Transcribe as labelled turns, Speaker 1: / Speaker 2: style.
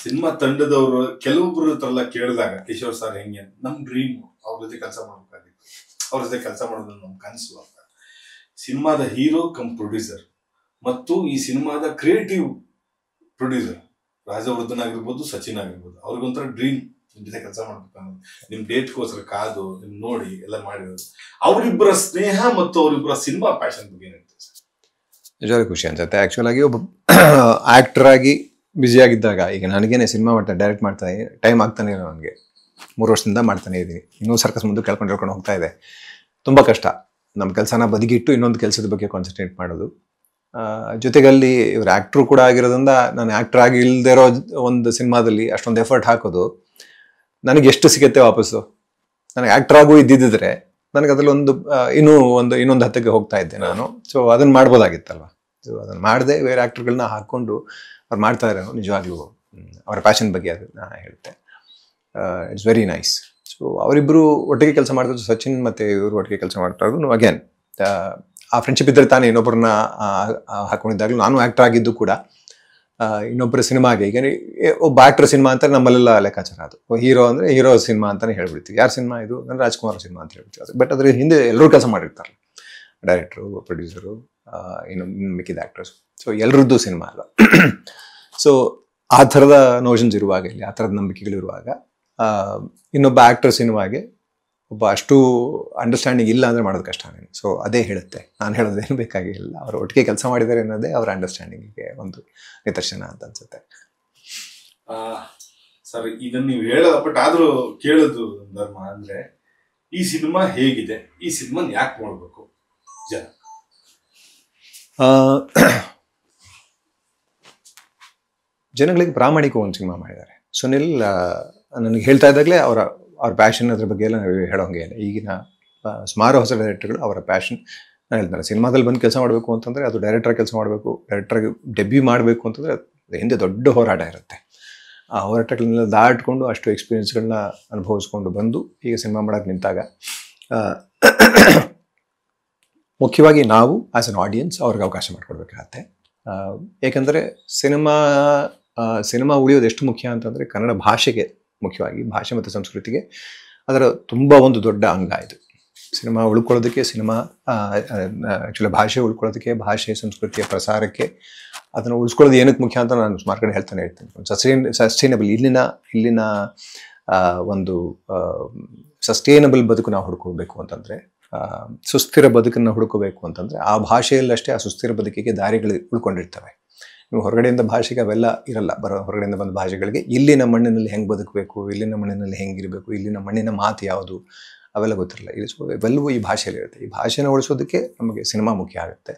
Speaker 1: Cinema ತಂಡದವರು ಕೆಲವೊಬ್ರು ಹತ್ರ ಕೇಳಿದಾಗ ಕಿಶೋರ್ ಸರ್ ಹೆಂಗೆ ನಮ್ ಡ್ರೀಮ್ ಅವ್ರ ಜೊತೆ ಕೆಲಸ ಮಾಡ್ಬೇಕಾಗಿತ್ತು, ಅವ್ರ ಜೊತೆ ಕೆಲಸ ಮಾಡೋದು ನಮ್ ಕನಸು ಅಂತ. ಸಿನಿಮಾದ ಹೀರೋ ಕಮ್ ಪ್ರೊಡ್ಯೂಸರ್ ಮತ್ತು ಈ ಸಿನಿಮಾದ ಕ್ರಿಯೇಟಿವ್ ಪ್ರೊಡ್ಯೂಸರ್ ರಾಜವರ್ಧನ್ ಆಗಿರ್ಬೋದು, ಸಚಿನ್ ಆಗಿರ್ಬೋದು, ಅವ್ರಿಗೊಂಥರ ಡ್ರೀಮ್ ನಿಮ್ ಜೊತೆ ಕೆಲಸ ಮಾಡ್ಬೇಕು ಅನ್ನೋದು. ನಿಮ್ ಡೇಟ್ಗೋಸ್ಕರ ಕಾದು ನಿಮ್ ನೋಡಿ ಎಲ್ಲ ಮಾಡಿರೋದು. ಅವರಿಬ್ಬರ ಸ್ನೇಹ ಮತ್ತು ಅವರಿಬ್ಬರ ಸಿನಿಮಾ ಪ್ಯಾಷನ್ ಬಗ್ಗೆ ಏನಿರ್ತದೆ ಸರ್?
Speaker 2: ನಿಜವಾಗ್ಲೂ ಖುಷಿ ಅನ್ಸುತ್ತೆ. ಆ್ಯಕ್ಚುಲ್ ಆಗಿ ಒಬ್ಬ ಆ್ಯಕ್ಟರ್ ಆಗಿ ಬ್ಯುಸಿ ಆಗಿದ್ದಾಗ, ಈಗ ನನಗೇನೆ ಸಿನಿಮಾ ಡೈರೆಕ್ಟ್ ಮಾಡ್ತಾನೆ ಟೈಮ್ ಆಗ್ತಾನೆ ಇಲ್ಲ, ನನಗೆ 3 ವರ್ಷದಿಂದ ಮಾಡ್ತಾನೆ ಇದ್ದೀನಿ. ಇನ್ನೂ ಸರ್ಕಸ್ ಮುಂದೆ ಕೇಳ್ಕೊಂಡು ಹೋಗ್ತಾ ಇದೆ. ತುಂಬ ಕಷ್ಟ ನಮ್ಮ ಕೆಲಸನ ಬದಿಗಿಟ್ಟು ಇನ್ನೊಂದು ಕೆಲಸದ ಬಗ್ಗೆ ಕಾನ್ಸಂಟ್ರೇಟ್ ಮಾಡೋದು. ಜೊತೆಗಲ್ಲಿ ಇವ್ರು ಆ್ಯಕ್ಟ್ರು ಕೂಡ ಆಗಿರೋದ್ರಿಂದ ನಾನು ಆ್ಯಕ್ಟರ್ ಆಗಿ ಇಲ್ಲದೆ ಇರೋ ಒಂದು ಸಿನಿಮಾದಲ್ಲಿ ಅಷ್ಟೊಂದು ಎಫರ್ಟ್ ಹಾಕೋದು ನನಗೆ ಎಷ್ಟು ಸಿಗುತ್ತೆ ವಾಪಸ್ಸು. ನನಗೆ ಆ್ಯಕ್ಟರ್ ಆಗು ಇದ್ದಿದ್ದರೆ ನನಗೆ ಅದರಲ್ಲಿ ಇನ್ನೊಂದು ಹತ್ತಕ್ಕೆ ಹೋಗ್ತಾ ಇದ್ದೆ ನಾನು. ಸೊ ಅದನ್ನು ಮಾಡ್ಬೋದಾಗಿತ್ತಲ್ವ. ಸೊ ಅದನ್ನು ಮಾಡದೆ ಬೇರೆ ಆ್ಯಕ್ಟರ್ಗಳನ್ನ ಹಾಕ್ಕೊಂಡು ಅವ್ರು ಮಾಡ್ತಾ ಇರೋನು ನಿಜವಾಗ್ಲೂ ಅವರ ಪ್ಯಾಷನ್ ಬಗ್ಗೆ ಅದನ್ನು ಹೇಳುತ್ತೆ. It's very nice. ಸೊ ಅವರಿಬ್ಬರು ಒಟ್ಟಿಗೆ ಕೆಲಸ ಮಾಡ್ತಿದ್ರು, ಸಚಿನ್ ಮತ್ತು ಇವರು ಒಟ್ಟಿಗೆ ಕೆಲಸ ಮಾಡ್ತಾ ಇರೋದು. ಅಗೇನ್ ಆ ಫ್ರೆಂಡ್ಶಿಪ್ ಇದ್ದರೆ ತಾನೇ ಇನ್ನೊಬ್ಬರನ್ನ ಹಾಕೊಂಡಿದ್ದಾಗಲೂ. ನಾನು ಆ್ಯಕ್ಟರ್ ಆಗಿದ್ದು ಕೂಡ ಇನ್ನೊಬ್ಬರ ಸಿನಿಮಾಗೆ, ಈಗ ಒಬ್ಬ ಆ್ಯಕ್ಟರ್ ಸಿನಿಮಾ ಅಂತ ನಮ್ಮಲ್ಲೆಲ್ಲ ಲೆಕ್ಕಾಚಾರ. ಅದು ಹೀರೋ ಅಂದರೆ ಹೀರೋ ಸಿನಿಮಾ ಅಂತಲೇ ಹೇಳ್ಬಿಡ್ತೀವಿ. ಯಾರು ಸಿನಿಮಾ ಇದು ಅಂದರೆ ರಾಜ್ಕುಮಾರ್ ಸಿನಿಮಾ ಅಂತ ಹೇಳ್ಬಿಡ್ತೀವಿ. ಬಟ್ ಅದ್ರ ಹಿಂದೆ ಎಲ್ಲರೂ ಕೆಲಸ ಮಾಡಿರ್ತಾರೆ, ಡೈರೆಕ್ಟ್ರು, ಪ್ರೊಡ್ಯೂಸರು, ಇನ್ನು ಮಿಕ್ಕಿದ ಆ್ಯಕ್ಟರ್ಸು. ಸೊ ಎಲ್ಲರದ್ದು ಸಿನಿಮಾ ಅಲ್ವ. ಸೊ ಆ ಥರದ ನೋಷನ್ಸ್ ಇರುವಾಗ, ಇಲ್ಲಿ ಆ ಥರದ ನಂಬಿಕೆಗಳಿರುವಾಗ ಇನ್ನೊಬ್ಬ ಆ್ಯಕ್ಟರ್ ಸಿನಿಮಾಗೆ ಒಬ್ಬ ಅಷ್ಟು ಅಂಡರ್ಸ್ಟ್ಯಾಂಡಿಂಗ್ ಇಲ್ಲ ಅಂದರೆ ಮಾಡೋದು ಕಷ್ಟನೇ. ಸೊ ಅದೇ ಹೇಳುತ್ತೆ, ನಾನು ಹೇಳೋದೇನು ಬೇಕಾಗಿಲ್ಲ, ಅವರು ಒಟ್ಟಿಗೆ ಕೆಲಸ ಮಾಡಿದ್ದಾರೆ ಅನ್ನೋದೇ ಅವರ ಅಂಡರ್ಸ್ಟ್ಯಾಂಡಿಂಗಿಗೆ ಒಂದು ನಿದರ್ಶನ ಅಂತ ಅನ್ಸುತ್ತೆ.
Speaker 1: ಸರ್, ಇದನ್ನು ನೀವು ಹೇಳೋದ ಬಟ್ ಆದರೂ ಕೇಳೋದು ಧರ್ಮ ಅಂದರೆ, ಈ ಸಿನಿಮಾ ಹೇಗಿದೆ, ಈ ಸಿನಿಮಾ ಯಾಕೆ ನೋಡ್ಬೇಕು ಜನ?
Speaker 2: ಜನಗಳಿಗೆ ಪ್ರಾಮಾಣಿಕ ಒಂದು ಸಿನಿಮಾ ಮಾಡಿದ್ದಾರೆ. ಸುನಿಲ್ ನನಗೆ ಹೇಳ್ತಾ ಇದ್ದಾಗಲೇ ಅವರ ಪ್ಯಾಷನ್ ಅದ್ರ ಬಗ್ಗೆ ಎಲ್ಲ ಹೇಳೋಂಗೆ ಇಲ್ಲ. ಈಗಿನ ಸುಮಾರು ಹೊಸ ಡೈರೆಕ್ಟರ್ಗಳು ಅವರ ಪ್ಯಾಷನ್ ನಾನು ಹೇಳ್ತಾರೆ. ಸಿನಿಮಾದಲ್ಲಿ ಬಂದು ಕೆಲಸ ಮಾಡಬೇಕು ಅಂತಂದರೆ ಅದು ಡೈರೆಕ್ಟರ್ ಕೆಲಸ ಮಾಡಬೇಕು, ಡೈರೆಕ್ಟರ್ಗೆ ಡೆಬ್ಯೂ ಮಾಡಬೇಕು ಅಂತಂದರೆ ಹಿಂದೆ ದೊಡ್ಡ ಹೋರಾಟ ಇರುತ್ತೆ. ಆ ಹೋರಾಟಗಳನ್ನೆಲ್ಲ ದಾಟ್ಕೊಂಡು ಅಷ್ಟು ಎಕ್ಸ್ಪೀರಿಯನ್ಸ್ಗಳನ್ನ ಅನುಭವಿಸ್ಕೊಂಡು ಬಂದು ಈಗ ಸಿನಿಮಾ ಮಾಡೋಕ್ಕೆ ನಿಂತಾಗ ಮುಖ್ಯವಾಗಿ ನಾವು ಆ್ಯಸ್ ಅನ್ ಆಡಿಯನ್ಸ್ ಅವ್ರಿಗೆ ಅವಕಾಶ ಮಾಡಿಕೊಡ್ಬೇಕಾಗತ್ತೆ. ಏಕೆಂದರೆ ಸಿನಿಮಾ ಉಳಿಯೋದು ಎಷ್ಟು ಮುಖ್ಯ ಅಂತಂದರೆ ಕನ್ನಡ ಭಾಷೆಗೆ, ಮುಖ್ಯವಾಗಿ ಭಾಷೆ ಮತ್ತು ಸಂಸ್ಕೃತಿಗೆ ಅದರ ತುಂಬ ಒಂದು ದೊಡ್ಡ ಅಂಗ ಇದು. ಸಿನಿಮಾ ಉಳ್ಕೊಳ್ಳೋದಕ್ಕೆ, ಆ್ಯಕ್ಚುಲಿ ಭಾಷೆ ಉಳ್ಕೊಳ್ಳೋದಕ್ಕೆ, ಭಾಷೆ ಸಂಸ್ಕೃತಿಯ ಪ್ರಸಾರಕ್ಕೆ, ಅದನ್ನು ಉಳಿಸ್ಕೊಳ್ಳೋದು ಏನಕ್ಕೆ ಮುಖ್ಯ ಅಂತ ನಾನು ಸುಮಾರು ಕಡೆ ಹೇಳ್ತೀನಿ. ಸಸ್ಟೈನಬಲ್ ಇಲ್ಲಿನ ಒಂದು ಸಸ್ಟೈನಬಲ್ ಬದುಕು ನಾವು ಹುಡ್ಕೋಬೇಕು ಅಂತಂದರೆ, ಸುಸ್ಥಿರ ಬದುಕನ್ನು ಹುಡುಕಬೇಕು ಅಂತಂದರೆ ಆ ಭಾಷೆಯಲ್ಲಷ್ಟೇ ಆ ಸುಸ್ಥಿರ ಬದುಕಿಗೆ ದಾರಿಗಳು ಉಳ್ಕೊಂಡಿರ್ತವೆ. ನೀವು ಹೊರಗಡೆಯಿಂದ ಭಾಷೆಗೆ ಅವೆಲ್ಲ ಇರಲ್ಲ. ಹೊರಗಡೆಯಿಂದ ಬಂದ ಭಾಷೆಗಳಿಗೆ ಇಲ್ಲಿನ ಮಣ್ಣಿನಲ್ಲಿ ಹೆಂಗೆ ಬದುಕಬೇಕು, ಇಲ್ಲಿನ ಮಣ್ಣಿನಲ್ಲಿ ಹೆಂಗಿರಬೇಕು, ಇಲ್ಲಿನ ಮಣ್ಣಿನ ಮಾತು ಯಾವುದು ಅವೆಲ್ಲ ಗೊತ್ತಿರಲ್ಲ. ಇವೆಲ್ಲವೂ ಈ ಭಾಷೆಯಲ್ಲಿರುತ್ತೆ. ಈ ಭಾಷೆನ ಉಳಿಸೋದಕ್ಕೆ ನಮಗೆ ಸಿನಿಮಾ ಮುಖ್ಯ ಆಗುತ್ತೆ.